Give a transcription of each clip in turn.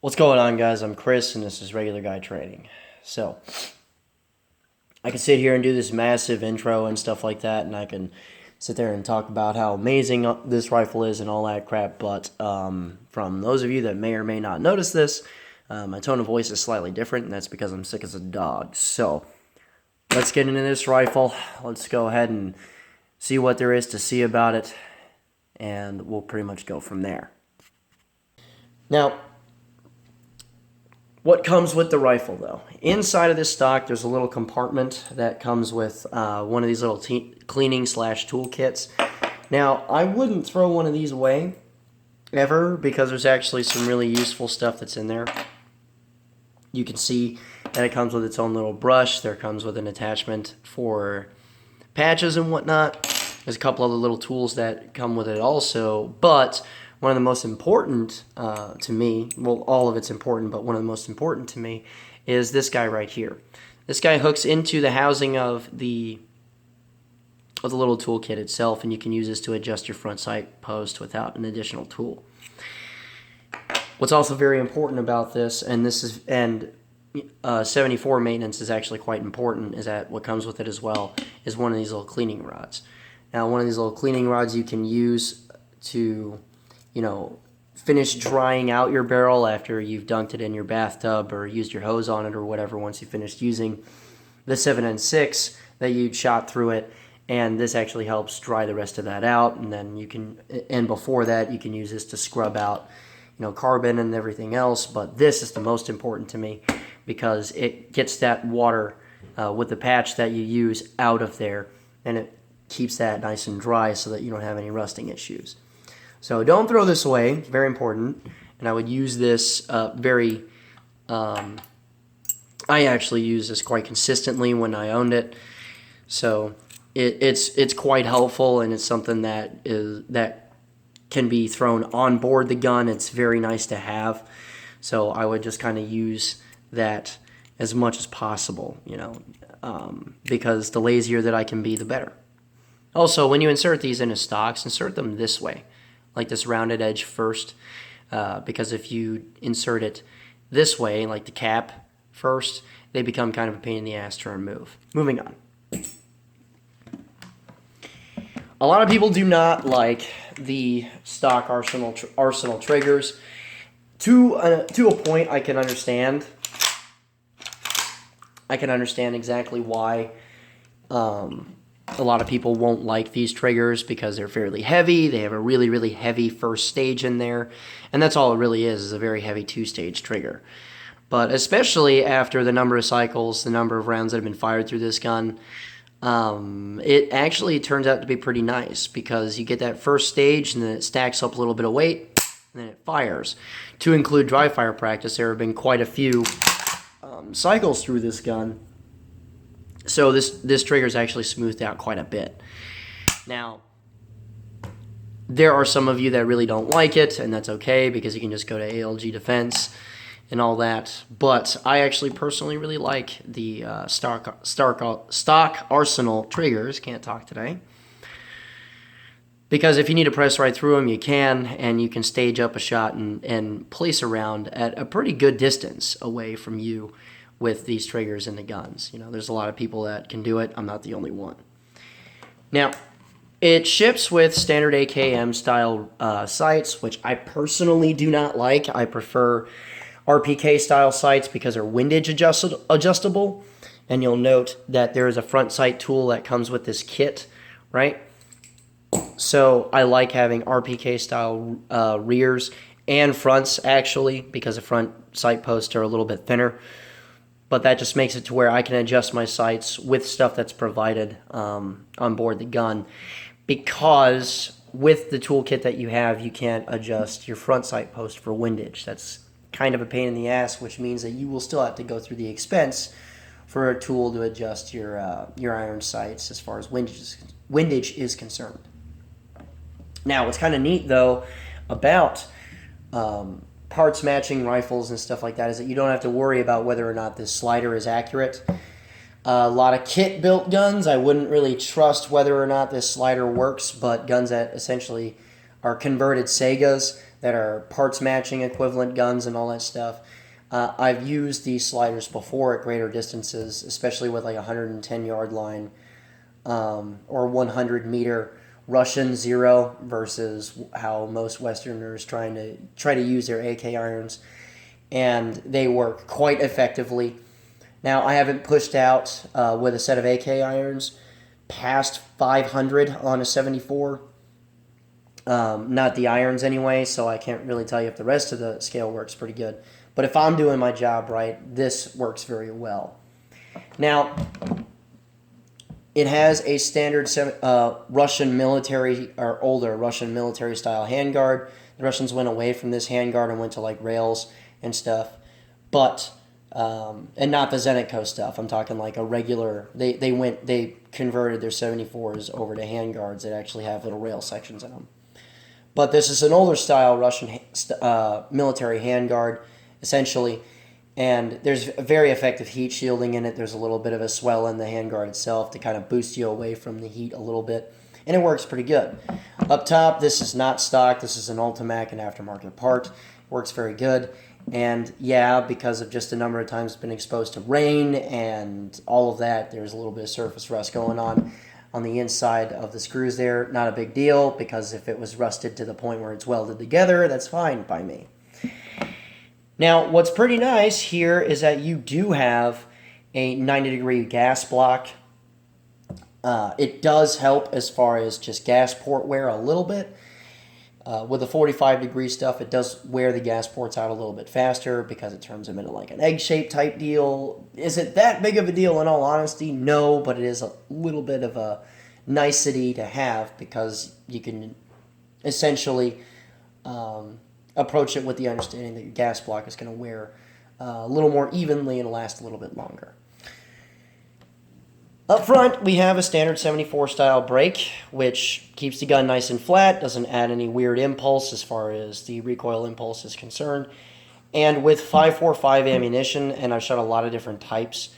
What's going on, guys? I'm Chris, and this is Regular Guy Training. So, I can sit here and do this massive intro and stuff like that, and I can sit there and talk about how amazing this rifle is and all that crap, but from those of you that may or may not notice this, my tone of voice is slightly different, and that's because I'm sick as a dog. So, let's get into this rifle. Let's go ahead and see what there is to see about it, and we'll pretty much go from there. Now, what comes with the rifle, though? Inside of this stock, there's a little compartment that comes with one of these little cleaning/tool kits. Now, I wouldn't throw one of these away, ever, because there's actually some really useful stuff that's in there. You can see that it comes with its own little brush. There comes with an attachment for patches and whatnot. There's a couple other little tools that come with it also, but one of the most important to me, well, all of it's important, but one of the most important to me is this guy right here. This guy hooks into the housing of the little toolkit itself, and you can use this to adjust your front sight post without an additional tool. What's also very important about this, and 74 maintenance is actually quite important, is that what comes with it as well is one of these little cleaning rods. Now, one of these little cleaning rods you can use to, finish drying out your barrel after you've dunked it in your bathtub or used your hose on it or whatever once you finished using the 7N6 that you'd shot through it. And this actually helps dry the rest of that out. And then and before that, you can use this to scrub out, carbon and everything else. But this is the most important to me because it gets that water with the patch that you use out of there, and it keeps that nice and dry so that you don't have any rusting issues. So don't throw this away, very important, and I would use this I actually use this quite consistently when I owned it, so it's quite helpful, and it's something that can be thrown on board the gun. It's very nice to have, so I would just kind of use that as much as possible, because the lazier that I can be, the better. Also, when you insert these into stocks, insert them this way, like this rounded edge first, because if you insert it this way, like the cap first, they become kind of a pain in the ass to remove. Moving on. A lot of people do not like the stock Arsenal triggers. To a point, I can understand. I can understand exactly why a lot of people won't like these triggers because they're fairly heavy. They have a really, really heavy first stage in there. And that's all it really is a very heavy two-stage trigger. But especially after the number of cycles, the number of rounds that have been fired through this gun, it actually turns out to be pretty nice because you get that first stage and then it stacks up a little bit of weight and then it fires. To include dry fire practice, there have been quite a few cycles through this gun. So this trigger is actually smoothed out quite a bit. Now, there are some of you that really don't like it, and that's okay because you can just go to ALG Defense and all that. But I actually personally really like the stock Arsenal triggers. Can't talk today. Because if you need to press right through them, you can, and you can stage up a shot and place a round at a pretty good distance away from you with these triggers in the guns. There's a lot of people that can do it. I'm not the only one. Now, it ships with standard AKM style sights, which I personally do not like. I prefer RPK style sights because they're windage adjustable. And you'll note that there is a front sight tool that comes with this kit, right? So I like having RPK style rears and fronts actually because the front sight posts are a little bit thinner. But that just makes it to where I can adjust my sights with stuff that's provided on board the gun. Because with the toolkit that you have, you can't adjust your front sight post for windage. That's kind of a pain in the ass, which means that you will still have to go through the expense for a tool to adjust your iron sights as far as windage is concerned. Now, what's kind of neat, though, about parts matching rifles and stuff like that is that you don't have to worry about whether or not this slider is accurate. A lot of kit-built guns, I wouldn't really trust whether or not this slider works, but guns that essentially are converted Segas, that are parts matching equivalent guns and all that stuff. I've used these sliders before at greater distances, especially with like a 110 yard line or 100 meter Russian zero versus how most Westerners try to use their AK irons, and they work quite effectively. Now, I haven't pushed out with a set of AK irons past 500 on a 74. Not the irons anyway, so I can't really tell you if the rest of the scale works pretty good. But if I'm doing my job right, this works very well. Now, it has a standard Russian military, or older Russian military style handguard. The Russians went away from this handguard and went to like rails and stuff. But, and not the Zenitco stuff. I'm talking like a regular, they converted their 74s over to handguards that actually have little rail sections in them. But this is an older style Russian military handguard, essentially, and there's very effective heat shielding in it. There's a little bit of a swell in the handguard itself to kind of boost you away from the heat a little bit, and it works pretty good. Up top, this is not stock. This is an Ultimac, an aftermarket part. It works very good, and yeah, because of just the number of times it's been exposed to rain and all of that, there's a little bit of surface rust going on the inside of the screws there. Not a big deal, because if it was rusted to the point where it's welded together, that's fine by me. Now, what's pretty nice here is that you do have a 90-degree gas block. It does help as far as just gas port wear a little bit. With the 45-degree stuff, it does wear the gas ports out a little bit faster because it turns them into like an egg-shaped type deal. Is it that big of a deal in all honesty? No, but it is a little bit of a nicety to have because you can essentially approach it with the understanding that your gas block is going to wear a little more evenly and last a little bit longer. Up front, we have a standard 74 style brake, which keeps the gun nice and flat, doesn't add any weird impulse as far as the recoil impulse is concerned. And with 5.45 ammunition, and I've shot a lot of different types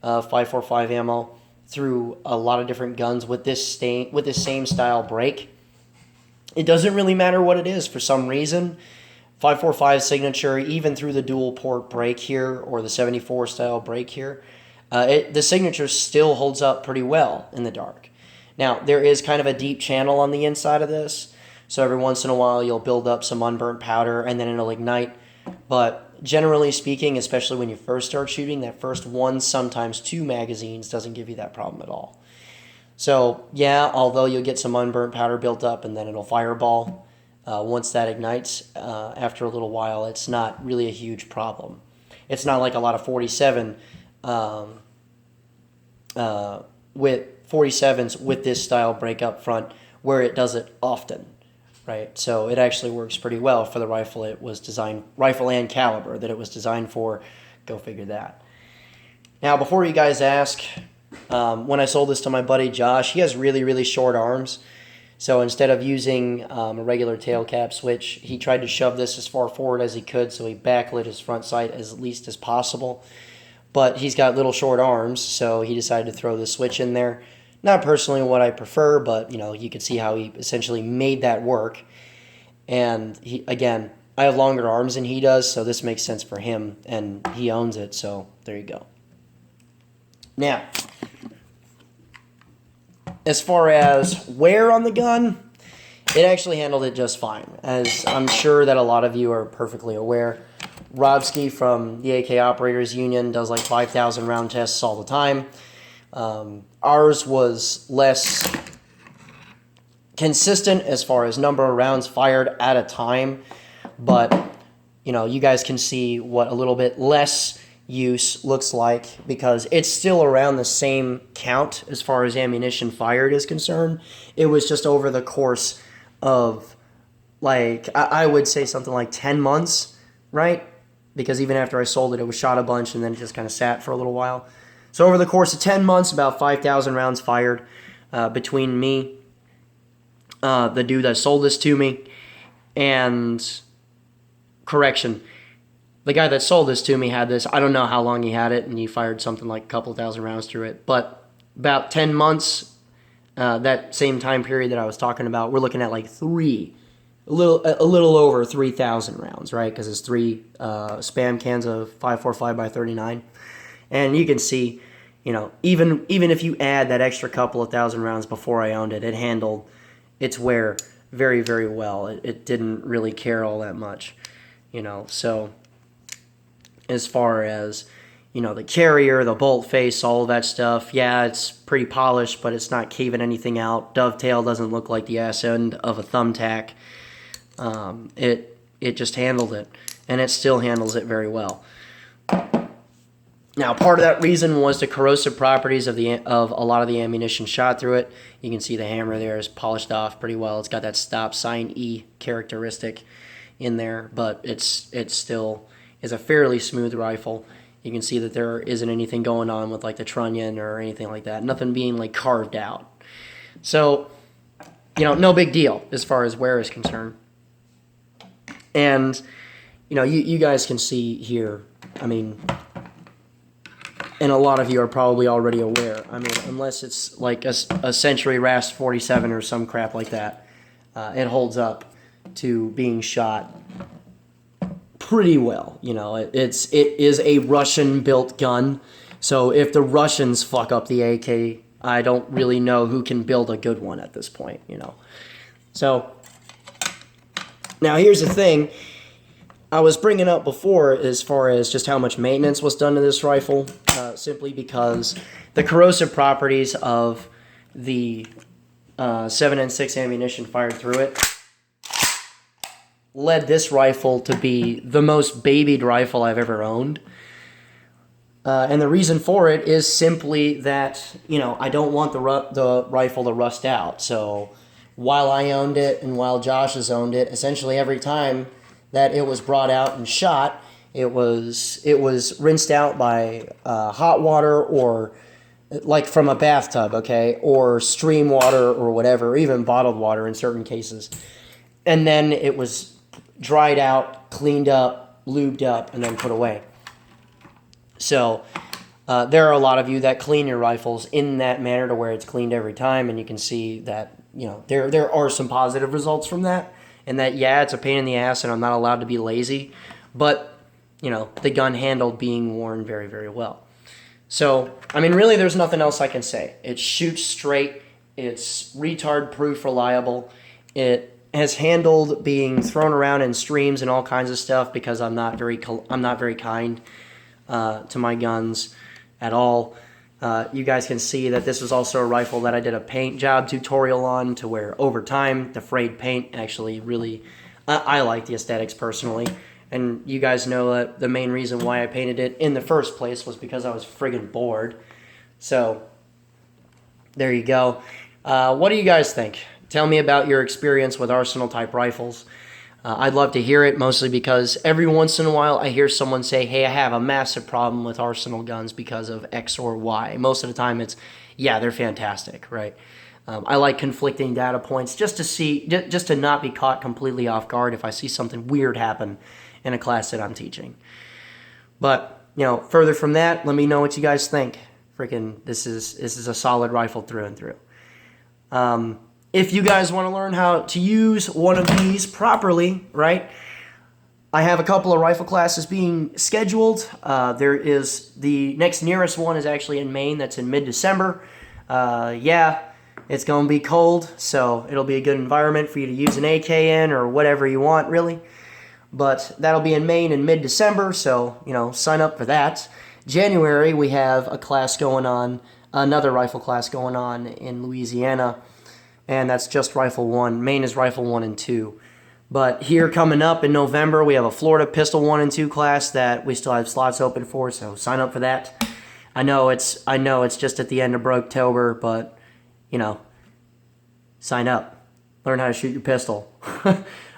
of 5.45 ammo through a lot of different guns with this same style brake, it doesn't really matter what it is for some reason. 5.45 signature, even through the dual port brake here, or the 74 style brake here, the signature still holds up pretty well in the dark. Now, there is kind of a deep channel on the inside of this, so every once in a while you'll build up some unburnt powder and then it'll ignite. But generally speaking, especially when you first start shooting, that first one, sometimes two magazines doesn't give you that problem at all. So, yeah, although you'll get some unburnt powder built up and then it'll fireball, once that ignites, after a little while, it's not really a huge problem. It's not like a lot of 47 with 47s with this style brake up front where it does it often, right? So it actually works pretty well for the rifle it was designed, rifle and caliber that it was designed for. Go figure that. Now, before you guys ask, when I sold this to my buddy Josh, he has really, really short arms. So instead of using a regular tail cap switch, he tried to shove this as far forward as he could, so he backlit his front sight as least as possible. But he's got little short arms, so he decided to throw the switch in there. Not personally what I prefer, but you could see how he essentially made that work. And again, I have longer arms than he does, so this makes sense for him, and he owns it, so there you go. Now, as far as wear on the gun, it actually handled it just fine. As I'm sure that a lot of you are perfectly aware, Robski from the AK Operators Union does like 5,000 round tests all the time. Ours was less consistent as far as number of rounds fired at a time, but you guys can see what a little bit less use looks like because it's still around the same count as far as ammunition fired is concerned. It was just over the course of I would say something like 10 months, right? Because even after I sold it, it was shot a bunch and then it just kind of sat for a little while. So over the course of 10 months, about 5,000 rounds fired between me, the dude that sold this to me, and correction, the guy that sold this to me had this, I don't know how long he had it, and he fired something like a couple thousand rounds through it. But about 10 months, that same time period that I was talking about, we're looking at like 3 a little over 3,000 rounds, right? Because it's three spam cans of 545 by 39, and you can see, even if you add that extra couple of thousand rounds before I owned it, it handled its wear very, very well. It didn't really care all that much, So as far as the carrier, the bolt face, all of that stuff, yeah, it's pretty polished, but it's not caving anything out. Dovetail doesn't look like the ass end of a thumbtack. It just handled it, and it still handles it very well. Now, part of that reason was the corrosive properties of a lot of the ammunition shot through it. You can see the hammer there is polished off pretty well. It's got that stop sign E characteristic in there, but it still is a fairly smooth rifle. You can see that there isn't anything going on with like the trunnion or anything like that. Nothing being like carved out. So, no big deal as far as wear is concerned. And, you guys can see here, I mean, and a lot of you are probably already aware, I mean, unless it's like a Century Rast 47 or some crap like that, it holds up to being shot pretty well. It is a Russian-built gun, so if the Russians fuck up the AK, I don't really know who can build a good one at this point, So, now here's the thing I was bringing up before as far as just how much maintenance was done to this rifle, simply because the corrosive properties of the 7 and 6 ammunition fired through it led this rifle to be the most babied rifle I've ever owned. And the reason for it is simply that, I don't want the rifle to rust out. So while I owned it and while Josh has owned it, essentially every time that it was brought out and shot, it was rinsed out by hot water, or like from a bathtub, okay, or stream water or whatever, or even bottled water in certain cases. And then it was dried out, cleaned up, lubed up, and then put away. So there are a lot of you that clean your rifles in that manner to where it's cleaned every time, and you can see that, there are some positive results from that, and that, yeah, it's a pain in the ass, and I'm not allowed to be lazy, but, the gun handled being worn very, very well. So, I mean, really, there's nothing else I can say. It shoots straight, it's retard-proof, reliable, it has handled being thrown around in streams and all kinds of stuff because I'm not very kind to my guns at all. You guys can see that this is also a rifle that I did a paint job tutorial on, to where over time the frayed paint actually really, I like the aesthetics personally, and you guys know that the main reason why I painted it in the first place was because I was friggin' bored. So there you go. What do you guys think? Tell me about your experience with Arsenal type rifles. I'd love to hear it, mostly because every once in a while I hear someone say, hey, I have a massive problem with Arsenal guns because of X or Y. Most of the time it's, yeah, they're fantastic, right? I like conflicting data points just to not be caught completely off guard if I see something weird happen in a class that I'm teaching. But, further from that, let me know what you guys think. Freaking, this is a solid rifle through and through. If you guys want to learn how to use one of these properly, right, I have a couple of rifle classes being scheduled. There is the next nearest one is actually in Maine. That's in mid-December. Yeah, it's going to be cold, so it'll be a good environment for you to use an AK in or whatever you want, really. But that'll be in Maine in mid-December, so, sign up for that. January, we have a class going on, another rifle class going on in Louisiana, and that's just Rifle 1. Maine is Rifle 1 and 2. But here coming up in November, we have a Florida Pistol 1 and 2 class that we still have slots open for, so sign up for that. I know it's just at the end of October, but, sign up. Learn how to shoot your pistol.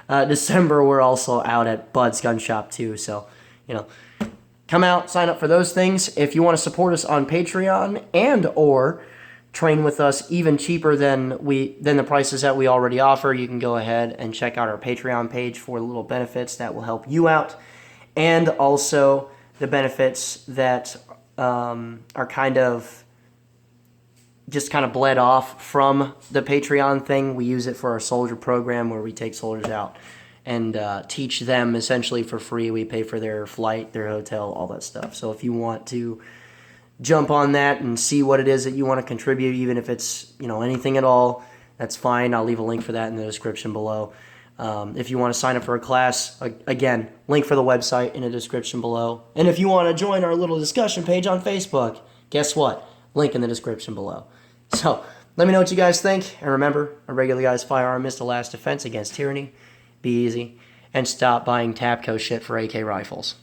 December, we're also out at Bud's Gun Shop too, so, come out, sign up for those things. If you want to support us on Patreon and or train with us even cheaper than the prices that we already offer, you can go ahead and check out our Patreon page for little benefits that will help you out, and also the benefits that are kind of just kind of bled off from the Patreon thing. We use it for our soldier program where we take soldiers out and teach them essentially for free. We pay for their flight, their hotel, all that stuff. So if you want to jump on that and see what it is that you want to contribute, even if it's, you know, anything at all, that's fine. I'll leave a link for that in the description below. If you want to sign up for a class, again, link for the website in the description below. And if you want to join our little discussion page on Facebook, guess what? Link in the description below. So let me know what you guys think. And remember, a regular guy's firearm is the last defense against tyranny. Be easy. And stop buying Tapco shit for AK rifles.